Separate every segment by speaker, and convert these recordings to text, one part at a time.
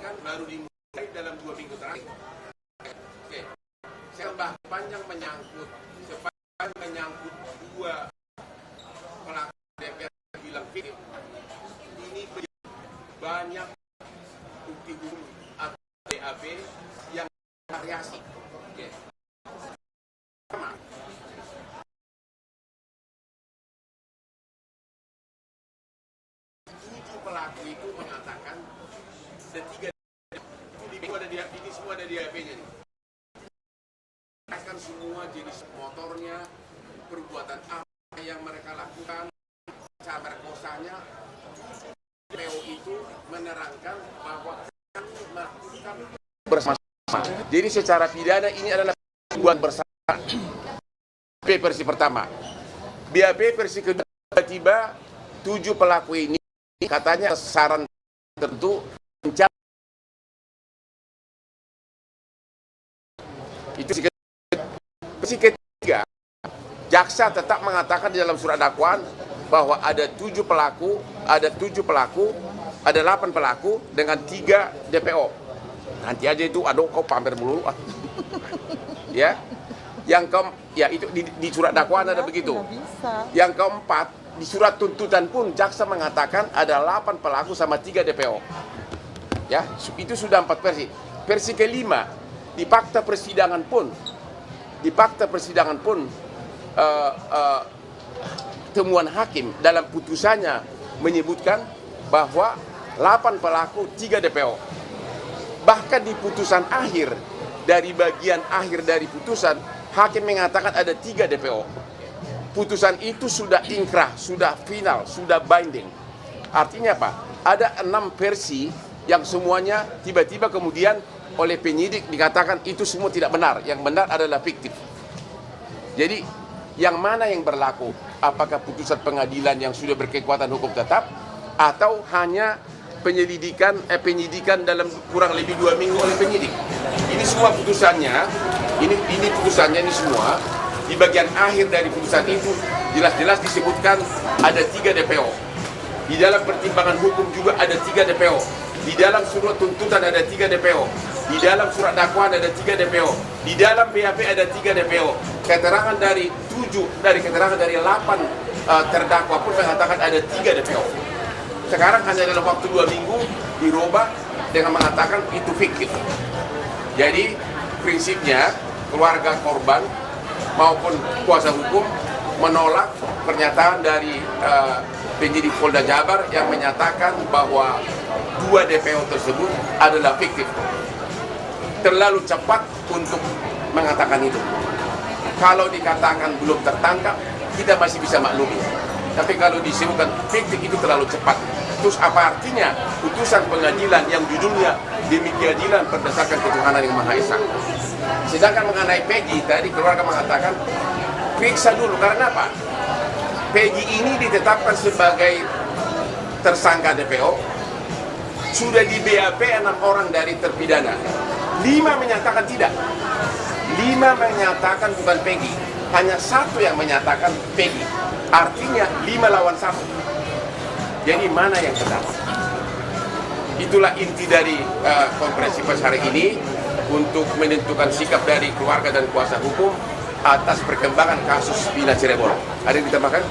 Speaker 1: kan baru dimulai dalam 2 minggu terakhir. Oke. Saya tambah panjang menyangkut dua pelaku DPR bilang fiktif. Ini banyak bukti hukum atau BAP yang variasi. Oke. Pertama, pelaku itu mengatakan ketiga ini semua ada di HP-nya nih. Kan semua jenis motornya, perbuatan apa yang mereka lakukan, cara merkosanya. PO itu menerangkan bahwa kami melakukan bersama-sama. Jadi secara pidana ini adalah perbuatan bersama. BAP versi pertama. BAP versi kedua, tiba-tiba 7 pelaku ini katanya saran tertentu mencari itu. Versi ketiga, jaksa tetap mengatakan di dalam surat dakwaan bahwa ada 7 pelaku, ada 8 pelaku dengan 3 DPO. Nanti aja itu, aduh kau pamer mulu. Ya, ya itu di surat dakwaan ada begitu. Yang keempat, di surat tuntutan pun jaksa mengatakan ada 8 pelaku sama 3 DPO. Ya, itu sudah 4 versi. Versi kelima, di fakta persidangan pun temuan hakim dalam putusannya menyebutkan bahwa 8 pelaku 3 DPO. Bahkan di putusan akhir, dari bagian akhir dari putusan, hakim mengatakan ada 3 DPO. Putusan itu sudah inkrah, sudah final, sudah binding. Artinya apa? Ada 6 versi yang semuanya tiba-tiba kemudian oleh penyidik dikatakan itu semua tidak benar. Yang benar adalah fiktif. Jadi yang mana yang berlaku? Apakah putusan pengadilan yang sudah berkekuatan hukum tetap atau hanya penyidikan dalam kurang lebih 2 minggu oleh penyidik? Ini semua putusannya, ini putusannya ini semua. Di bagian akhir dari putusan itu jelas-jelas disebutkan ada 3 DPO. Di dalam pertimbangan hukum juga ada 3 DPO. Di dalam surat tuntutan ada 3 DPO. Di dalam surat dakwaan ada 3 DPO. Di dalam BAP ada 3 DPO. Keterangan dari 8 terdakwa pun mengatakan ada 3 DPO. Sekarang hanya dalam waktu 2 minggu dirubah dengan mengatakan itu fiktif. Jadi prinsipnya keluarga korban maupun kuasa hukum menolak pernyataan dari penyidik Polda Jabar yang menyatakan bahwa 2 DPO tersebut adalah fiktif. Terlalu cepat untuk mengatakan itu. Kalau dikatakan belum tertangkap, kita masih bisa maklumi. Tapi kalau disebutkan fiktif itu terlalu cepat. Terus apa artinya putusan pengadilan yang judulnya demi keadilan berdasarkan ketuhanan yang Maha Esa? Sedangkan mengenai Peggy, tadi keluarga mengatakan periksa dulu, karena apa? Peggy ini ditetapkan sebagai tersangka DPO, sudah di BAP 6 orang dari terpidana, 5 menyatakan tidak, 5 menyatakan bukan Peggy, hanya 1 yang menyatakan Peggy, artinya 5 lawan 1. Jadi mana yang benar? Itulah inti dari konferensi pers hari ini, untuk menentukan sikap dari keluarga dan kuasa hukum atas perkembangan kasus Vina Cirebon. Ada yang ditambahkan?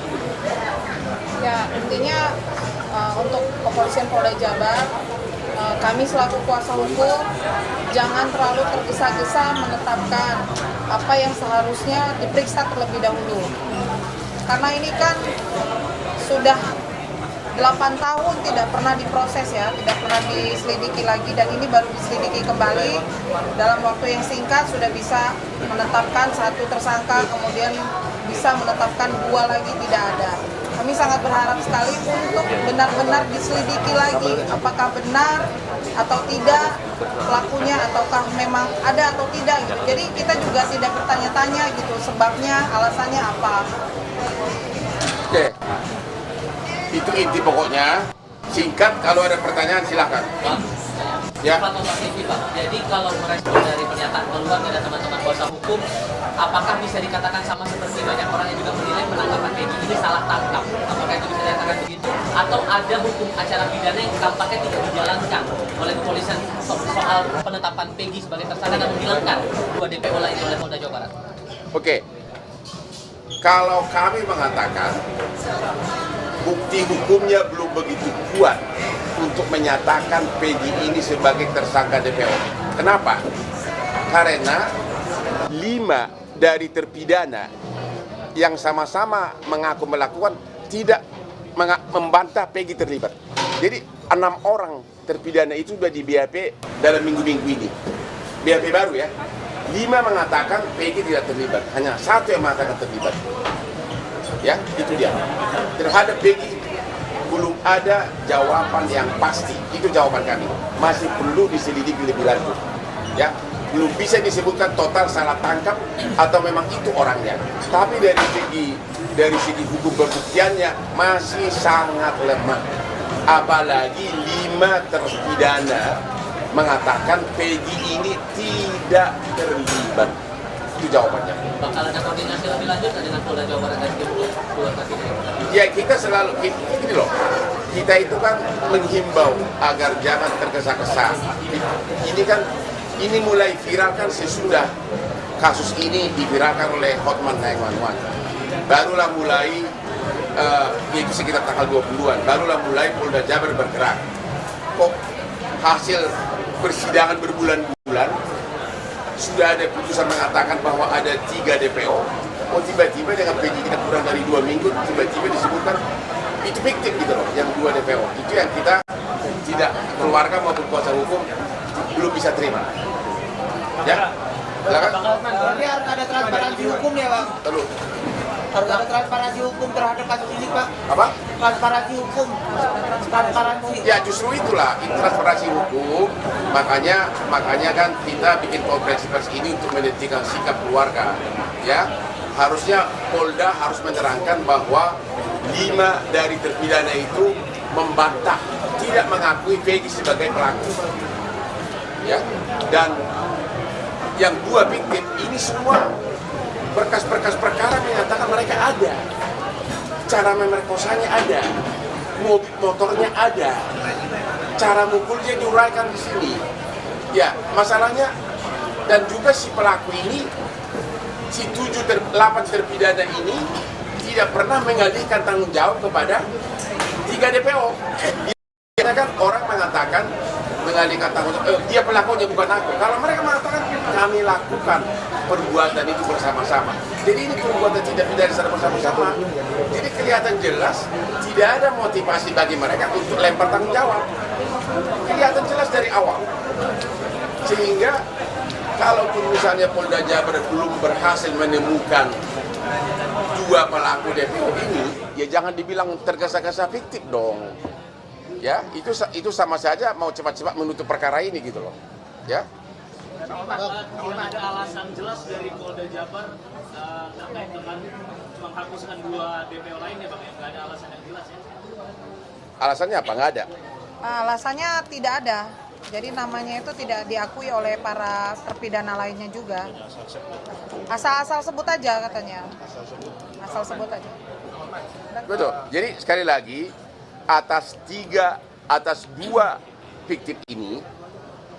Speaker 2: Ya, intinya untuk Kepolisian Polda Jabar, kami selaku kuasa hukum jangan terlalu tergesa-gesa menetapkan apa yang seharusnya diperiksa terlebih dahulu. Karena ini kan sudah 8 tahun tidak pernah diproses ya, tidak pernah diselidiki lagi, dan ini baru diselidiki kembali dalam waktu yang singkat sudah bisa menetapkan 1 tersangka, kemudian bisa menetapkan 2 lagi tidak ada. Kami sangat berharap sekali untuk benar-benar diselidiki lagi apakah benar atau tidak pelakunya, ataukah memang ada atau tidak gitu. Jadi kita juga tidak bertanya-tanya gitu sebabnya, alasannya apa.
Speaker 1: Oke. Itu inti pokoknya. Singkat, kalau ada pertanyaan silakan.
Speaker 3: Ya. Jadi kalau merespon dari pernyataan keluarga dan teman-teman kuasa hukum, apakah bisa dikatakan sama seperti banyak orang yang juga menilai penangkapan Peggy ini salah tangkap? Apakah itu bisa dikatakan begitu? Atau ada hukum acara pidana yang tampaknya tidak dijalankan oleh kepolisian soal penetapan Peggy sebagai tersangka dan menghilangkan 2 DPO lain oleh Polda Jawa Barat?
Speaker 1: Oke, kalau kami mengatakan bukti hukumnya belum begitu kuat untuk menyatakan Peggy ini sebagai tersangka DPO. Kenapa? Karena 5 dari terpidana yang sama-sama mengaku melakukan tidak membantah Peggy terlibat. Jadi 6 orang terpidana itu sudah di BAP dalam minggu-minggu ini. BAP baru ya. 5 mengatakan Peggy tidak terlibat, hanya 1 yang mengatakan terlibat. Ya, itu dia. Terhadap Peggy belum ada jawaban yang pasti. Itu jawaban kami. Masih perlu diselidiki lebih lanjut. Ya, belum bisa disebutkan total salah tangkap atau memang itu orangnya. Tapi dari segi hukum pembuktiannya masih sangat lemah. Apalagi 5 terpidana mengatakan Peggy ini tidak terlibat. Itu jawabannya.
Speaker 3: Bakal ada koordinasi lebih lanjut dengan Polda Jawa Barat dan tim keluarga ini?
Speaker 1: Ya kita selalu, gini loh, kita itu kan menghimbau agar jangan tergesa-gesa. Ini mulai viral kan sesudah kasus ini diviralkan oleh Hotman 911. Barulah mulai, itu sekitar tanggal 20-an, barulah mulai Polda Jabar bergerak. Kok hasil persidangan berbulan-bulan, sudah ada putusan mengatakan bahwa ada 3 DPO, oh tiba-tiba dengan penyidikan kurang dari 2 minggu, tiba-tiba disebutkan itu fiktif gitu loh, yang 2 DPO. Itu yang kita tidak, keluarga maupun kuasa hukum belum bisa terima. Ya, silakan.
Speaker 4: Berarti harus ada transparansi hukum ya, Bang?
Speaker 1: Lalu,
Speaker 4: Harus ada transparansi hukum terhadap kasus ini, Pak.
Speaker 1: apa?
Speaker 4: Transparansi hukum. Transparansi.
Speaker 1: Ya justru itulah transparansi hukum, makanya kan kita bikin konferensi pers ini untuk menentukan sikap keluarga. Ya, harusnya Polda harus menerangkan bahwa 5 dari terpidana itu membantah, tidak mengakui Peggy sebagai pelaku. Ya, dan yang 2 fiktif ini semua berkas-berkas perkara menyatakan mereka ada, cara memerkosanya ada, mobil motornya ada, cara mukulnya diuraikan di sini. Ya, masalahnya dan juga si pelaku ini, si 8 terpidana ini tidak pernah mengalihkan tanggung jawab kepada 3 DPO. Karena kan orang mengatakan mengalihkan tanggung jawab, dia pelakunya bukan aku. Kalau mereka mengatakan kami lakukan perbuatan itu bersama-sama. Jadi ini perbuatan tidak pidana secara bersama-sama. Jadi kelihatan jelas tidak ada motivasi bagi mereka untuk lempar tanggung jawab. Kelihatan jelas dari awal. Sehingga kalaupun misalnya Polda Jabar belum berhasil menemukan 2 pelaku DPO ini, ya jangan dibilang tergesa-gesa fiktif dong. Ya, itu sama saja mau cepat-cepat menutup perkara ini gitu loh. Ya.
Speaker 5: Kalau ada alasan jelas dari Polda Jabar terkait dengan menghapuskan 2 DPO lainnya, Bang, nggak ada alasan yang jelas ya?
Speaker 1: Alasannya apa? Nggak ada.
Speaker 2: Alasannya tidak ada. Jadi namanya itu tidak diakui oleh para terpidana lainnya juga. Asal-asal sebut aja katanya. Asal sebut aja.
Speaker 1: Betul. Jadi sekali lagi atas 2 fiktif ini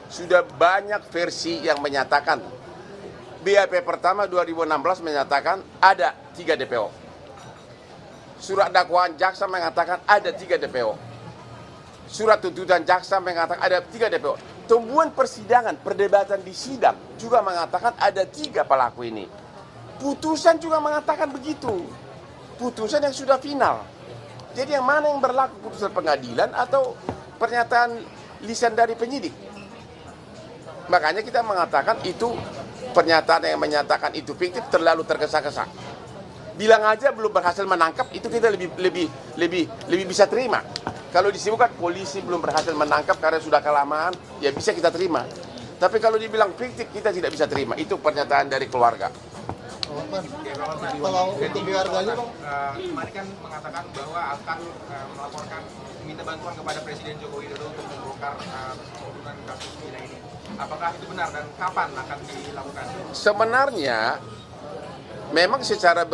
Speaker 1: sudah banyak versi yang menyatakan. BAP pertama 2016 menyatakan ada 3 DPO. Surat dakwaan jaksa mengatakan ada 3 DPO. Surat tuntutan jaksa mengatakan ada 3 DPO. Temuan persidangan, perdebatan di sidang juga mengatakan ada 3 pelaku ini. Putusan juga mengatakan begitu. Putusan yang sudah final. Jadi yang mana yang berlaku, putusan pengadilan atau pernyataan lisan dari penyidik? Makanya kita mengatakan itu pernyataan yang menyatakan itu fiktif terlalu tergesa-gesa. Bilang aja belum berhasil menangkap, itu kita lebih bisa terima. Kalau disebutkan polisi belum berhasil menangkap karena sudah kelamaan, ya bisa kita terima. Tapi kalau dibilang fiktif, kita tidak bisa terima. Itu pernyataan dari keluarga.
Speaker 6: Kalau untuk keluarganya, kemarin kan mengatakan bahwa akan melaporkan, minta bantuan kepada Presiden Joko Widodo untuk membongkar pembunuhan kasus Vina ini. Apakah itu benar dan kapan akan dilakukan?
Speaker 1: Sebenarnya memang secara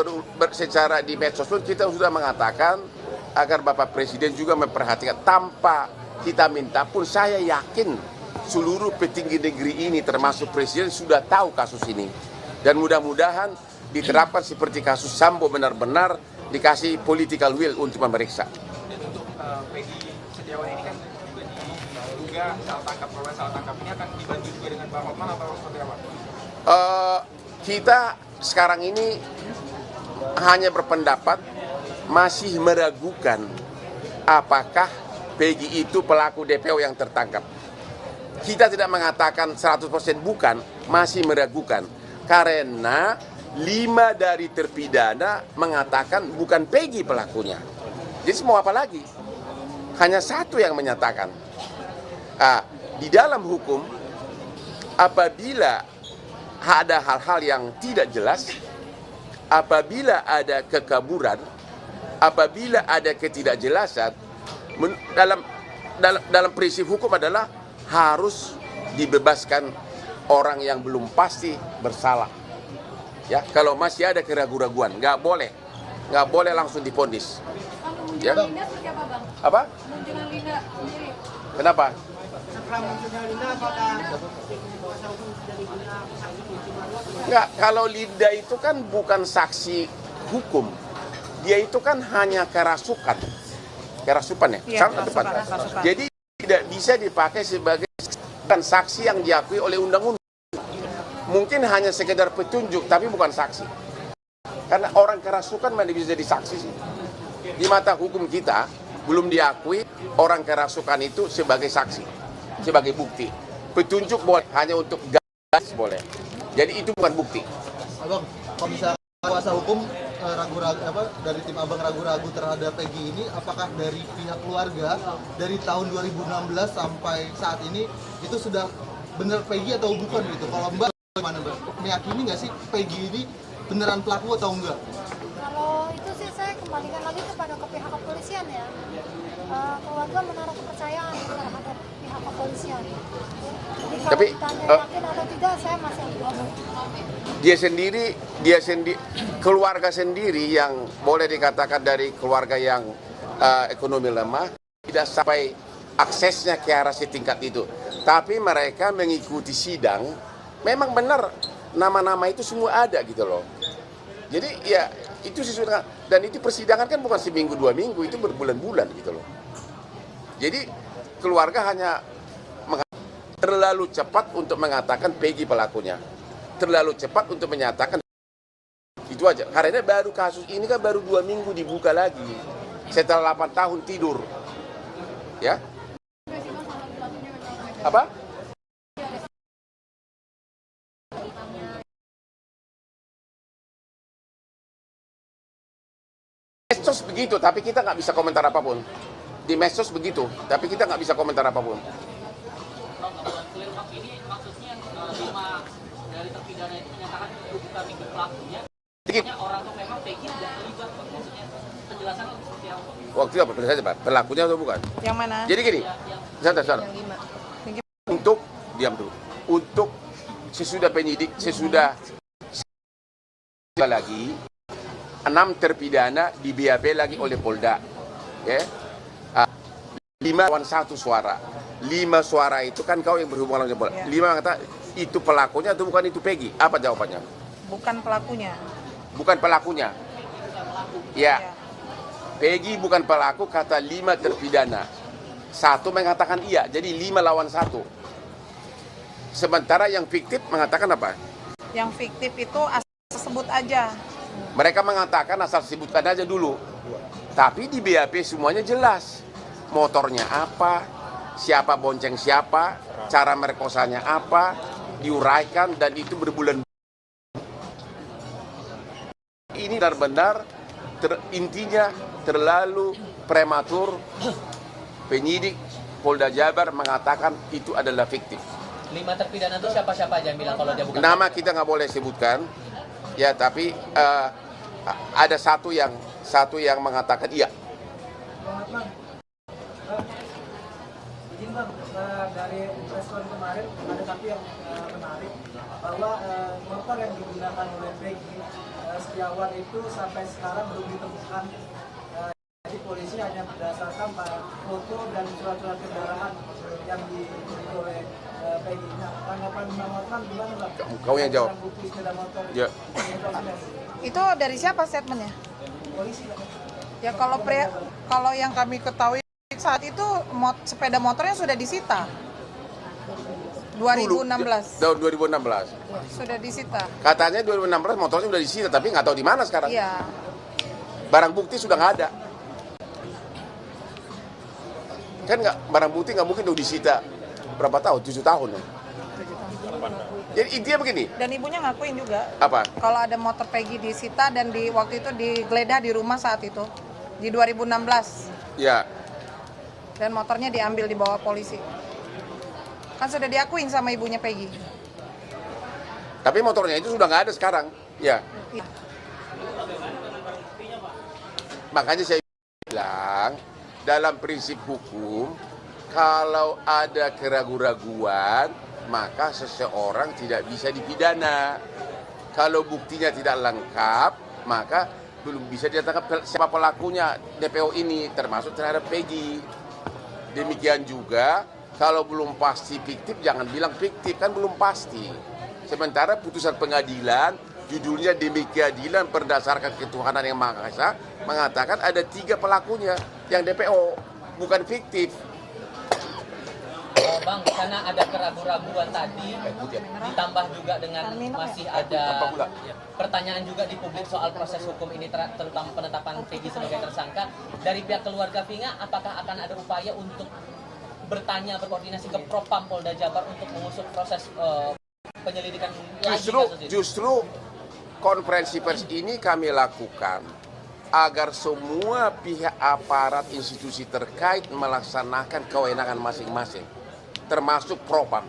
Speaker 1: di medsos pun kita sudah mengatakan agar Bapak Presiden juga memperhatikan, tanpa kita minta pun saya yakin seluruh petinggi negeri ini termasuk presiden sudah tahu kasus ini. Dan mudah-mudahan diterapkan seperti kasus Sambo, benar-benar dikasih political will untuk memeriksa.
Speaker 6: Dan untuk Peggy Setiawan ini kan juga diduga salah tangkap, korban salah tangkap ini akan dibantu juga dengan Bang Hotman atau seperti apa?
Speaker 1: Kita sekarang ini hanya berpendapat masih meragukan apakah Peggy itu pelaku DPO yang tertangkap. Kita tidak mengatakan 100% bukan, masih meragukan. Karena 5 dari terpidana mengatakan bukan Peggy pelakunya. Jadi mau apa lagi? Hanya 1 yang menyatakan. Di dalam hukum, apabila ada hal-hal yang tidak jelas, apabila ada kekaburan, apabila ada ketidakjelasan, dalam prinsip hukum adalah harus dibebaskan orang yang belum pasti bersalah. Ya, kalau masih ada keraguan-raguan, nggak boleh langsung divonis. Ya.
Speaker 7: Linda seperti apa, Bang?
Speaker 1: Apa?
Speaker 7: Munculan Linda sendiri.
Speaker 1: Kenapa? Enggak, kalau Linda itu kan bukan saksi hukum. Dia itu kan hanya kerasukan ya, sama depan. Jadi tidak bisa dipakai sebagai saksi yang diakui oleh undang-undang. Mungkin hanya sekedar petunjuk, tapi bukan saksi. Karena orang kerasukan mana bisa jadi saksi sih? Di mata hukum kita, belum diakui orang kerasukan itu sebagai saksi, sebagai bukti. Petunjuk boleh, hanya untuk gas boleh. Jadi itu bukan bukti.
Speaker 8: Abang, kalau misalnya kuasa hukum ragu-ragu dari tim abang ragu-ragu terhadap Peggy ini, apakah dari pihak keluarga dari tahun 2016 sampai saat ini itu sudah benar Peggy atau bukan gitu? Kalau Mbak gimana Mbak? Meyakini nggak sih Peggy ini beneran pelaku atau enggak?
Speaker 7: Kalau itu sih saya kembalikan lagi kepada pihak kepolisian ya. Keluarga menaruh kepercayaan terhadap pihak kepolisian. Jadi kalau
Speaker 1: Tapi,
Speaker 7: ditanya yakin atau tidak, saya masih abu-abu.
Speaker 1: Dia sendiri, keluarga sendiri yang boleh dikatakan dari keluarga yang ekonomi lemah, tidak sampai aksesnya ke arah setingkat itu. Tapi mereka mengikuti sidang, memang benar nama-nama itu semua ada gitu loh. Jadi ya itu sesuai dengan, dan itu persidangan kan bukan seminggu 2 minggu, itu berbulan-bulan gitu loh. Jadi keluarga hanya terlalu cepat untuk mengatakan Peggy pelakunya, terlalu cepat untuk menyatakan itu aja. Karena baru kasus ini kan baru 2 minggu dibuka lagi setelah 8 tahun tidur, ya. Apa? Medsos begitu, tapi kita nggak bisa komentar apapun. Di medsos begitu, tapi kita nggak bisa komentar apapun.
Speaker 3: Ini maksudnya 5 dari terpidana itu menyatakan itu bukan Peggy pelakunya. Orang tuh memang Peggy tidak terlibat. Maksudnya penjelasan seperti apa?
Speaker 1: Waktu itu apa saja, Pak? Pelakunya atau bukan?
Speaker 2: Yang mana?
Speaker 1: Jadi gini, saudara. Untuk diam dulu. Untuk sesudah penyidik, sesudah lagi 6 terpidana di BAP lagi oleh Polda. Ya. 5 lawan 1 suara. 5 suara itu kan kau yang berhubungan dengan Polda. 5 kata itu pelakunya atau bukan itu Peggy? Apa jawabannya?
Speaker 2: Bukan pelakunya.
Speaker 1: Bukan pelakunya. Ya. Peggy bukan pelaku, kata 5 terpidana. 1 mengatakan iya, jadi 5 lawan 1. Sementara yang fiktif mengatakan apa?
Speaker 2: Yang fiktif itu asal sebut aja.
Speaker 1: Mereka mengatakan asal sebutkan aja dulu. Tapi di BAP semuanya jelas. Motornya apa, siapa bonceng siapa, cara merkosanya apa, diuraikan, dan itu berbulan. Ini benar-benar intinya terlalu prematur. Penyidik Polda Jabar mengatakan itu adalah fiktif.
Speaker 3: 5 terpidana itu siapa-siapa aja yang bilang kalau dia bukan?
Speaker 1: Nama kita nggak boleh sebutkan, ya, tapi ada satu yang mengatakan iya.
Speaker 9: Izin Bang, dari respon kemarin ada satu yang menarik bahwa motor yang digunakan oleh Peggy Setiawan itu sampai sekarang belum ditemukan. Jadi polisi hanya berdasarkan foto dan surat-surat kendaraan yang dimiliki oleh Peggy. Nah, tanggapan Bang Hotman gimana Bang?
Speaker 1: Kau yang jawab.
Speaker 9: Bukti sepeda motor
Speaker 1: Ya.
Speaker 2: Itu dari siapa statementnya?
Speaker 9: polisi Bang.
Speaker 2: Ya kalau yang kami ketahui saat itu sepeda motornya sudah disita. 2016
Speaker 1: Tahun 2016.
Speaker 2: sudah disita.
Speaker 1: Katanya 2016 motornya sudah disita, tapi nggak tahu di mana sekarang.
Speaker 2: Iya.
Speaker 1: Barang bukti sudah nggak ada. Kan nggak, barang bukti nggak mungkin udah disita berapa tahun? 7 tahun ya. Jadi intinya begini.
Speaker 2: Dan ibunya ngakuin juga.
Speaker 1: Apa?
Speaker 2: Kalau ada motor Peggy disita dan waktu itu digeledah di rumah saat itu di 2016
Speaker 1: Ya.
Speaker 2: dan motornya diambil di bawah polisi. Kan sudah diakuin sama ibunya Peggy.
Speaker 1: Tapi motornya itu sudah nggak ada sekarang. Ya.
Speaker 2: Iya.
Speaker 1: Makanya saya bilang dalam prinsip hukum kalau ada keraguan-raguan maka seseorang tidak bisa dipidana. Kalau buktinya tidak lengkap maka belum bisa ditangkap siapa pelakunya DPO ini termasuk terhadap Peggy. Demikian juga kalau belum pasti fiktif jangan bilang fiktif, kan belum pasti. Sementara putusan pengadilan judulnya demi keadilan berdasarkan ketuhanan yang Maha Esa mengatakan ada 3 pelakunya yang DPO, bukan fiktif.
Speaker 3: Bang, karena ada keraguan-raguan tadi, ditambah juga dengan masih ada pertanyaan juga di publik soal proses hukum ini, terutama penetapan Peggy sebagai tersangka. Dari pihak keluarga Vina, apakah akan ada upaya untuk berkoordinasi ke Propam Polda Jabar untuk mengusut proses penyelidikan lagi kasus ini?
Speaker 1: Justru konferensi pers ini kami lakukan agar semua pihak aparat institusi terkait melaksanakan kewenangan masing-masing, termasuk Propam,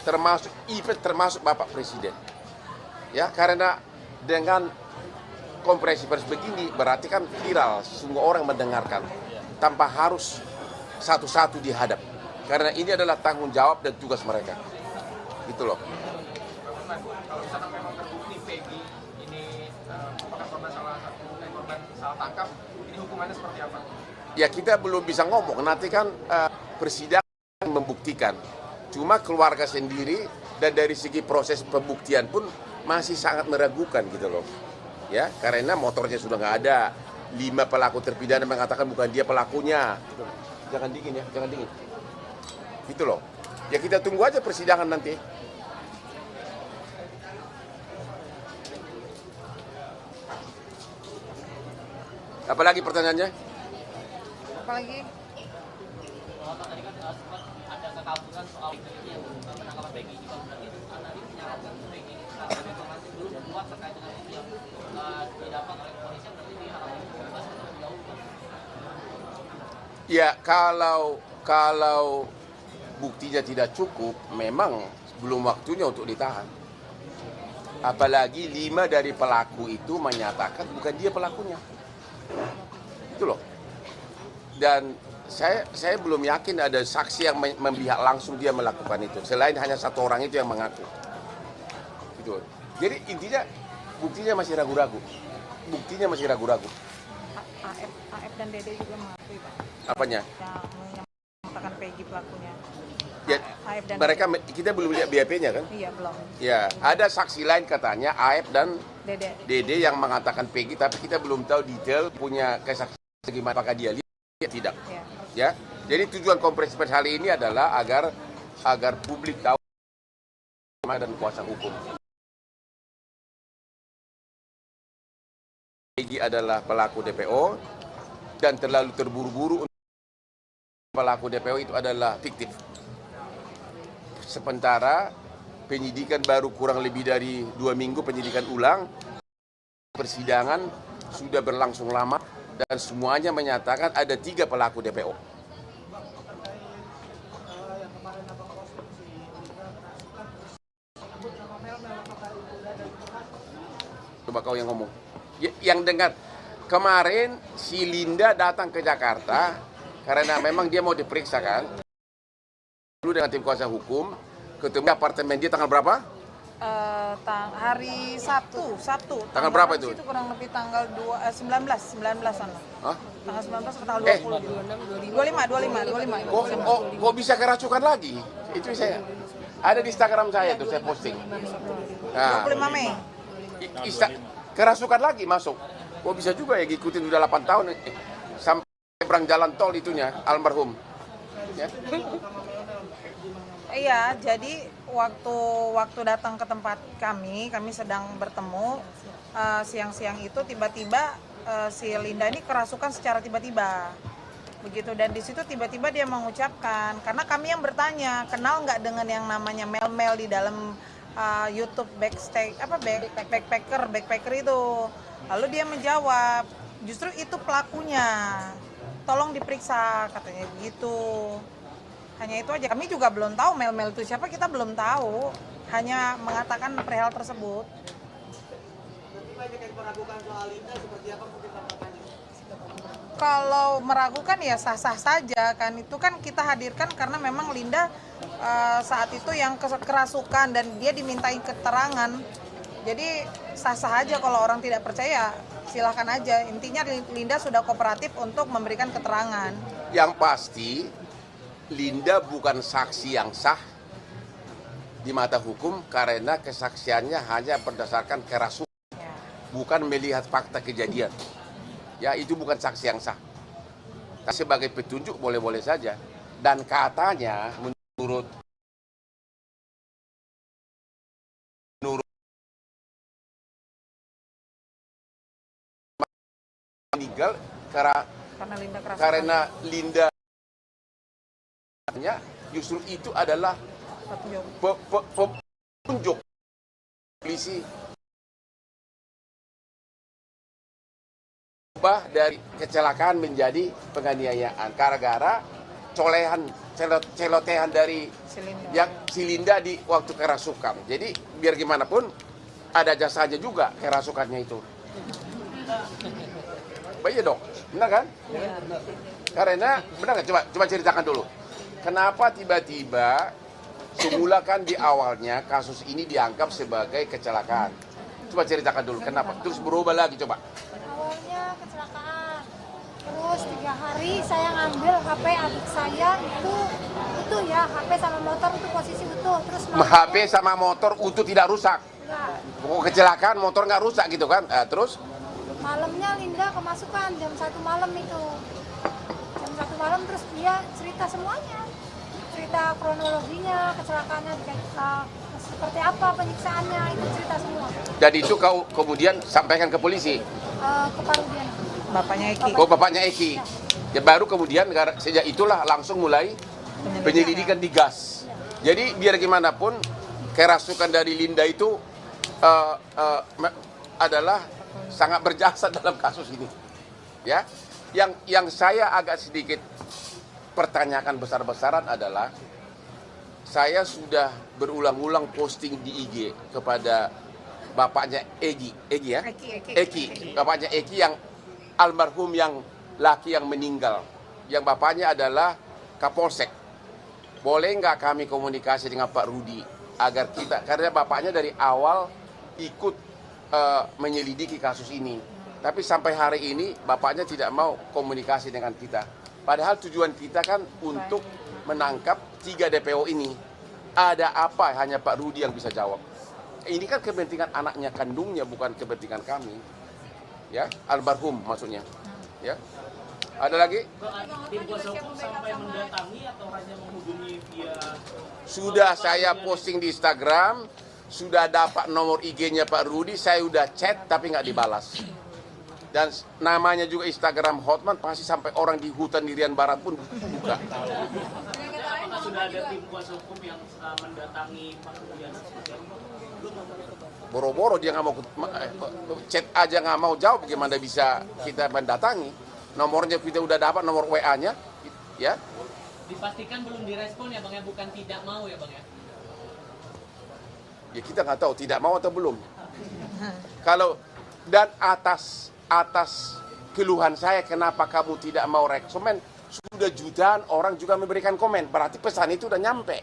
Speaker 1: termasuk Bapak Presiden. Ya, karena dengan konferensi pers begini berarti kan viral, semua orang mendengarkan tanpa harus satu-satu dihadap. Karena ini adalah tanggung jawab dan tugas mereka. Gitu loh.
Speaker 6: Kalau misalkan memang terbukti Peggy ini merupakan korban salah tangkap, ini hukumannya seperti apa?
Speaker 1: Ya kita belum bisa ngomong, nanti kan persidangan membuktikan. Cuma keluarga sendiri dan dari segi proses pembuktian pun masih sangat meragukan gitu loh. Ya, karena motornya sudah nggak ada. 5 pelaku terpidana mengatakan bukan dia pelakunya. Jangan dingin ya, jangan dingin. Gitu loh. Ya kita tunggu aja persidangan nanti. Apalagi pertanyaannya?
Speaker 2: Apalagi
Speaker 3: Tadi kan sempat ada kekaburan soal yang penangkapan Peggy juga, berarti tadi menyarankan Peggy ini sekarang informasi belum keluar terkait dengan itu yang didapat oleh kepolisian, berarti diharapkan bebas lebih jauh.
Speaker 1: Ya kalau buktinya tidak cukup, memang belum waktunya untuk ditahan. Apalagi 5 dari pelaku itu menyatakan bukan dia pelakunya. Itu loh. Dan saya belum yakin ada saksi yang memihak langsung dia melakukan itu. Selain hanya 1 orang itu yang mengaku. Gitu. Jadi intinya buktinya masih ragu-ragu. Buktinya masih ragu-ragu.
Speaker 2: AF dan Dede juga mengakui, Pak.
Speaker 1: Apanya?
Speaker 2: Yang mengatakan Peggy pelakunya.
Speaker 1: Ya,
Speaker 2: AF dan
Speaker 1: mereka kita belum lihat BAP-nya kan?
Speaker 2: Iya, belum.
Speaker 1: Ya, ada saksi lain katanya AF dan
Speaker 2: Dede
Speaker 1: yang mengatakan Peggy, tapi kita belum tahu detail punya kesaksian gimana, apakah dia lihat tidak.
Speaker 2: Iya.
Speaker 1: Ya, jadi tujuan konferensi pers hari ini adalah agar publik tahu dan kuasa hukum. Peggy adalah pelaku DPO dan terlalu terburu-buru untuk pelaku DPO itu adalah fiktif. Sementara penyidikan baru kurang lebih dari 2 minggu penyidikan ulang, persidangan sudah berlangsung lama dan semuanya menyatakan ada 3 pelaku DPO. Coba kau yang ngomong. Yang dengar kemarin si Linda datang ke Jakarta karena memang dia mau diperiksa kan. Dulu dengan tim kuasa hukum ketemu apartemen dia tanggal berapa?
Speaker 2: Hari Sabtu.
Speaker 1: Tanggal berapa itu?
Speaker 2: Itu kurang lebih tanggal 19 sana.
Speaker 1: Hah?
Speaker 2: Tanggal 19 ke tanggal 20. 25.
Speaker 1: Kok bisa kerasukan lagi? Itu saya. Ada di Instagram saya tuh, saya posting. Nah,
Speaker 2: 25 Mei.
Speaker 1: Kerasukan lagi masuk. Kok bisa juga ya ngikutin udah 8 tahun sampai seberang jalan tol itunya almarhum. Ya.
Speaker 2: Iya, jadi waktu datang ke tempat kami sedang bertemu siang-siang itu tiba-tiba si Linda ini kerasukan secara tiba-tiba. Begitu, dan di situ tiba-tiba dia mengucapkan, karena kami yang bertanya, kenal nggak dengan yang namanya Mel di dalam YouTube backpacker itu. Lalu dia menjawab, justru itu pelakunya, tolong diperiksa, katanya gitu. Hanya itu aja, kami juga belum tahu Mel itu siapa, kita belum tahu, hanya mengatakan perihal tersebut. Kalau meragukan ya sah-sah saja kan, itu kan kita hadirkan karena memang Linda saat itu yang kerasukan dan dia dimintai keterangan. Jadi sah-sah aja, kalau orang tidak percaya silahkan aja. Intinya Linda sudah kooperatif untuk memberikan keterangan.
Speaker 1: Yang pasti Linda bukan saksi yang sah di mata hukum karena kesaksiannya hanya berdasarkan kerasukan, bukan melihat fakta kejadian. Ya, itu bukan saksi yang sah. Tapi sebagai petunjuk boleh-boleh saja. Dan katanya menurut meninggal karena Linda justru itu adalah petunjuk polisi dari kecelakaan menjadi penganiayaan gara-gara celotehan dari si Linda di waktu kerasukan. Jadi biar gimana pun ada jasanya juga kerasukannya itu. Baik dong, benar kan?
Speaker 2: Ya.
Speaker 1: Karena benar nggak? Coba ceritakan dulu. Kenapa tiba-tiba semula kan di awalnya kasus ini dianggap sebagai kecelakaan? Coba ceritakan dulu kenapa. Terus berubah lagi coba.
Speaker 7: Awalnya kecelakaan, terus 3 hari saya ngambil HP adik saya itu ya, HP sama motor itu posisi utuh, terus
Speaker 1: HP sama motor utuh tidak rusak.
Speaker 7: enggak.
Speaker 1: Kecelakaan motor nggak rusak gitu kan? Terus
Speaker 7: Malamnya Linda kemasukan jam 1 malam itu. Jam 1 malam terus dia cerita semuanya. Cerita kronologinya, kecelakaannya seperti apa, penyiksaannya, itu cerita semua.
Speaker 1: dan itu kau kemudian sampaikan ke polisi?
Speaker 7: Ke Parudian.
Speaker 2: Bapaknya Eki.
Speaker 1: Oh, bapaknya Eki. Ya baru kemudian sejak itulah langsung mulai penyelidikan digas. Jadi biar gimana pun kerasukan dari Linda itu adalah sangat berjasa dalam kasus ini. Ya, yang saya agak sedikit pertanyakan besar-besaran adalah saya sudah berulang-ulang posting di IG kepada bapaknya Eki ya, Eki, bapaknya Eki yang almarhum yang laki yang meninggal, yang bapaknya adalah Kapolsek. Boleh nggak kami komunikasi dengan Pak Rudi agar kita, karena bapaknya dari awal ikut menyelidiki kasus ini. Tapi sampai hari ini bapaknya tidak mau komunikasi dengan kita. Padahal tujuan kita kan untuk menangkap 3 DPO ini. Ada apa hanya Pak Rudi yang bisa jawab. Ini kan kepentingan anaknya kandungnya, bukan kepentingan kami. Ya, almarhum maksudnya. Ya. Ada lagi?
Speaker 5: Tim kuasa hukum sampai mendatangi atau hanya menghubungi via?
Speaker 1: Sudah saya posting di Instagram, sudah dapat nomor IG-nya Pak Rudi, saya udah chat tapi nggak dibalas. Dan namanya juga Instagram Hotman, pasti sampai orang di hutan Irian Barat pun buka.
Speaker 5: Apakah sudah ada tim kuasa hukum yang mendatangi Pak Rudi?
Speaker 1: Boro-boro dia nggak mau chat aja nggak mau jawab, bagaimana bisa kita mendatangi? Nomornya kita udah dapat, nomor WA-nya, ya.
Speaker 3: Dipastikan belum direspon ya Bang ya, bukan tidak mau ya Bang ya?
Speaker 1: Ya kita nggak tahu tidak mau atau belum. Kalau dan atas keluhan saya kenapa kamu tidak mau rekomen, sudah jutaan orang juga memberikan komen, berarti pesan itu udah nyampe.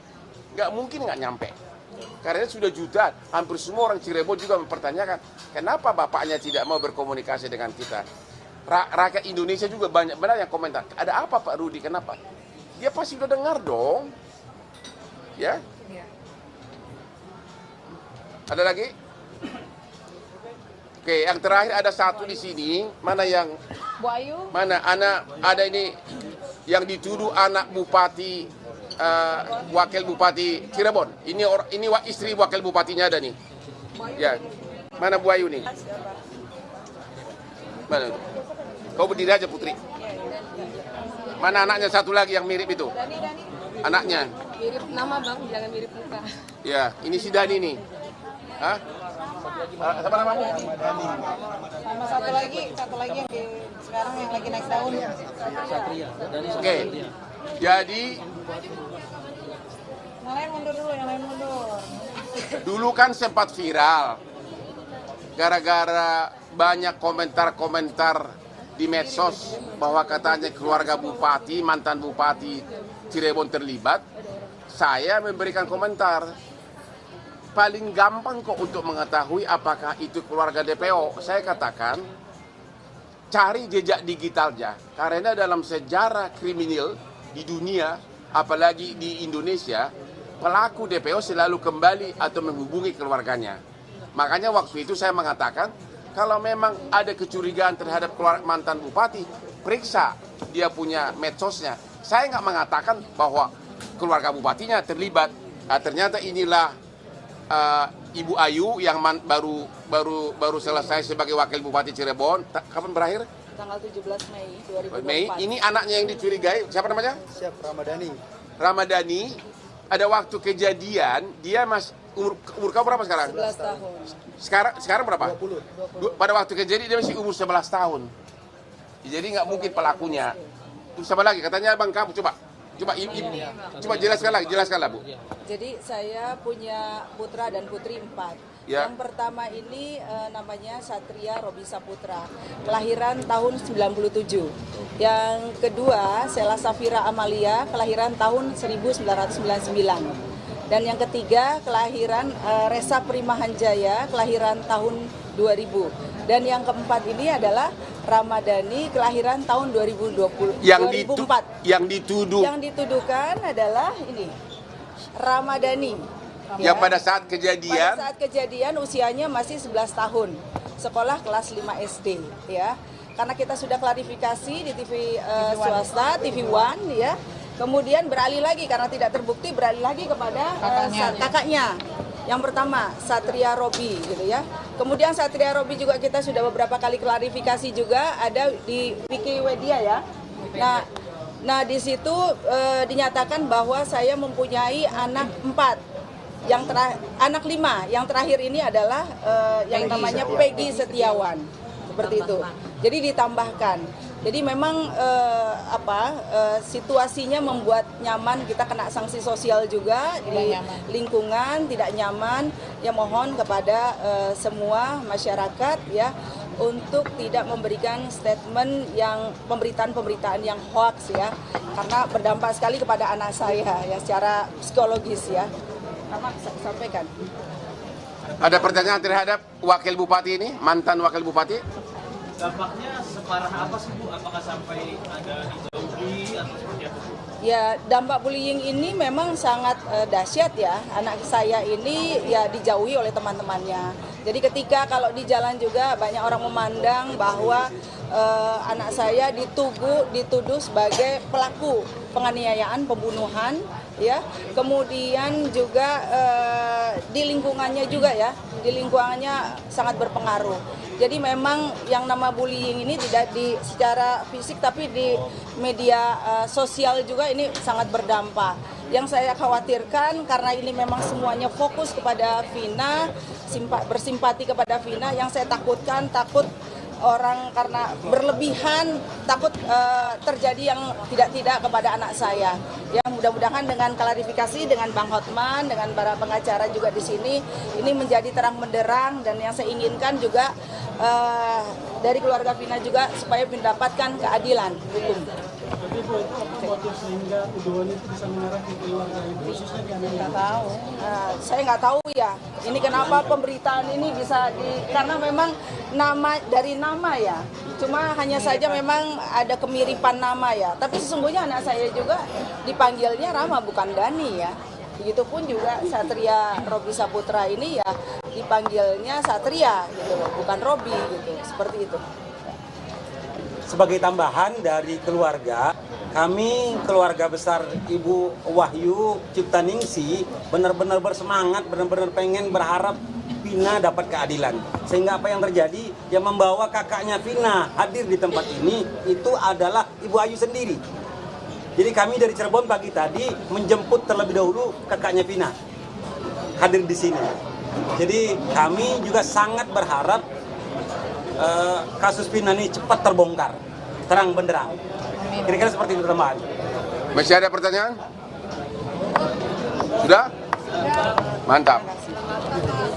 Speaker 1: Nggak mungkin nggak nyampe. Karena sudah jutaan, hampir semua orang Cirebon juga mempertanyakan kenapa bapaknya tidak mau berkomunikasi dengan kita. rakyat Indonesia juga banyak benar yang komentar. Ada apa Pak Rudi? Kenapa? Dia pasti udah dengar dong. Ya? Ada lagi? Oke, yang terakhir ada satu di sini. Mana yang?
Speaker 2: Bu Ayu.
Speaker 1: Mana anak? Ada ini yang dituduh anak bupati, wakil bupati Cirebon. Ini istri wakil bupatinya ada nih. Ya. Mana Bu Ayu nih? Mana itu? Kau berdiri aja Putri. Mana anaknya satu lagi yang mirip itu?
Speaker 2: Dani.
Speaker 1: Anaknya.
Speaker 2: Mirip nama Bang, jangan mirip muka.
Speaker 1: Ya, ini si Dani nih. Hah? Siapa namamu?
Speaker 2: Sama satu lagi yang sekarang yang lagi naik daun.
Speaker 1: Oke. Jadi
Speaker 2: Yang lain mundur dulu,
Speaker 1: dulu kan sempat viral gara-gara banyak komentar-komentar di medsos bahwa katanya keluarga bupati, mantan bupati Cirebon terlibat. Saya memberikan komentar. Paling gampang kok untuk mengetahui apakah itu keluarga DPO. Saya katakan, cari jejak digitalnya. Karena dalam sejarah kriminal di dunia, apalagi di Indonesia, pelaku DPO selalu kembali atau menghubungi keluarganya. Makanya waktu itu saya mengatakan, kalau memang ada kecurigaan terhadap mantan bupati, periksa dia punya medsosnya. Saya nggak mengatakan bahwa keluarga bupatinya terlibat. Nah, ternyata inilah Ibu Ayu yang baru selesai sebagai wakil bupati Cirebon. Kapan berakhir?
Speaker 2: Tanggal 17 Mei 2024.
Speaker 1: Mei. Ini anaknya yang dicurigai. Siapa namanya?
Speaker 8: Ramadhani.
Speaker 1: Ramadhani. Ada waktu kejadian dia umur kau berapa sekarang?
Speaker 2: 11 tahun.
Speaker 1: Sekarang berapa?
Speaker 8: 20.
Speaker 1: Pada waktu kejadian dia masih umur 11 tahun. Jadi nggak mungkin pelakunya. Terus apa lagi? Katanya Bang kamu coba jelaskanlah Bu.
Speaker 10: Jadi saya punya putra dan putri 4.
Speaker 1: Ya.
Speaker 10: Yang pertama ini namanya Satria Robi Saputra, kelahiran tahun 97. Yang kedua Sela Safira Amalia, kelahiran tahun 1999. Dan yang ketiga kelahiran Resa Primahanjaya, kelahiran tahun 2000. Dan yang keempat ini adalah Ramadhani, kelahiran tahun 2004.
Speaker 1: Yang
Speaker 10: dituduhkan adalah ini Ramadhani.
Speaker 1: Yang pada saat kejadian
Speaker 10: usianya masih 11 tahun. Sekolah kelas 5 SD ya. Karena kita sudah klarifikasi di TV swasta, TV One ya. Kemudian beralih lagi karena tidak terbukti, beralih lagi kepada kakaknya. Yang pertama Satria Robi gitu ya. Kemudian Satria Robi juga kita sudah beberapa kali klarifikasi juga ada di Wikipedia ya. Nah di situ dinyatakan bahwa saya mempunyai anak 4, anak 5. Yang terakhir ini adalah yang namanya Peggy Setiawan, seperti itu. Jadi ditambahkan. Jadi memang situasinya membuat nyaman, kita kena sanksi sosial juga di lingkungan tidak nyaman. Ya mohon kepada semua masyarakat ya untuk tidak memberikan statement yang pemberitaan yang hoax ya, karena berdampak sekali kepada anak saya ya secara psikologis ya. Karena sampaikan.
Speaker 1: Ada pertanyaan terhadap wakil bupati ini, mantan wakil bupati?
Speaker 5: Dampaknya separah apa sih Bu? Apakah sampai ada dijauhi atau seperti apa?
Speaker 10: Ya, dampak bullying ini memang sangat dahsyat ya. Anak saya ini ya dijauhi oleh teman-temannya. Jadi ketika kalau di jalan juga banyak orang memandang bahwa anak saya dituduh sebagai pelaku penganiayaan, pembunuhan ya. Kemudian juga di lingkungannya juga ya, di lingkungannya sangat berpengaruh. Jadi memang yang nama bullying ini tidak secara fisik tapi di media sosial juga ini sangat berdampak. Yang saya khawatirkan karena ini memang semuanya fokus kepada Vina, bersimpati kepada Vina, yang saya takut orang karena berlebihan takut terjadi yang tidak kepada anak saya. Ya mudah-mudahan dengan klarifikasi dengan Bang Hotman, dengan para pengacara juga di sini, ini menjadi terang benderang, dan yang saya inginkan juga dari keluarga Vina juga supaya mendapatkan keadilan hukum.
Speaker 9: Tapi Bu, itu apa motif sehingga tuduhan itu bisa mengarah ke keluarga Ibu, khususnya di anak?
Speaker 10: Nggak tahu. Saya nggak tahu ya. Ini kenapa pemberitaan ini bisa karena memang dari nama ya. Cuma hanya saja memang ada kemiripan nama ya. Tapi sesungguhnya anak saya juga dipanggilnya Rama bukan Dani ya. Begitupun juga Satria Robi Saputra ini ya dipanggilnya Satria gitu loh, bukan Robi gitu. Seperti itu.
Speaker 11: Sebagai tambahan dari keluarga, kami keluarga besar Ibu Wahyu Ciptaningsih benar-benar bersemangat, benar-benar pengen berharap Vina dapat keadilan. Sehingga apa yang terjadi, yang membawa kakaknya Vina hadir di tempat ini itu adalah Ibu Ayu sendiri. Jadi kami dari Cirebon pagi tadi menjemput terlebih dahulu kakaknya Vina hadir di sini. Jadi kami juga sangat berharap kasus Vina ini cepat terbongkar, terang benderang. Kira-kira seperti itu teman.
Speaker 1: Masih ada pertanyaan? Sudah? Mantap.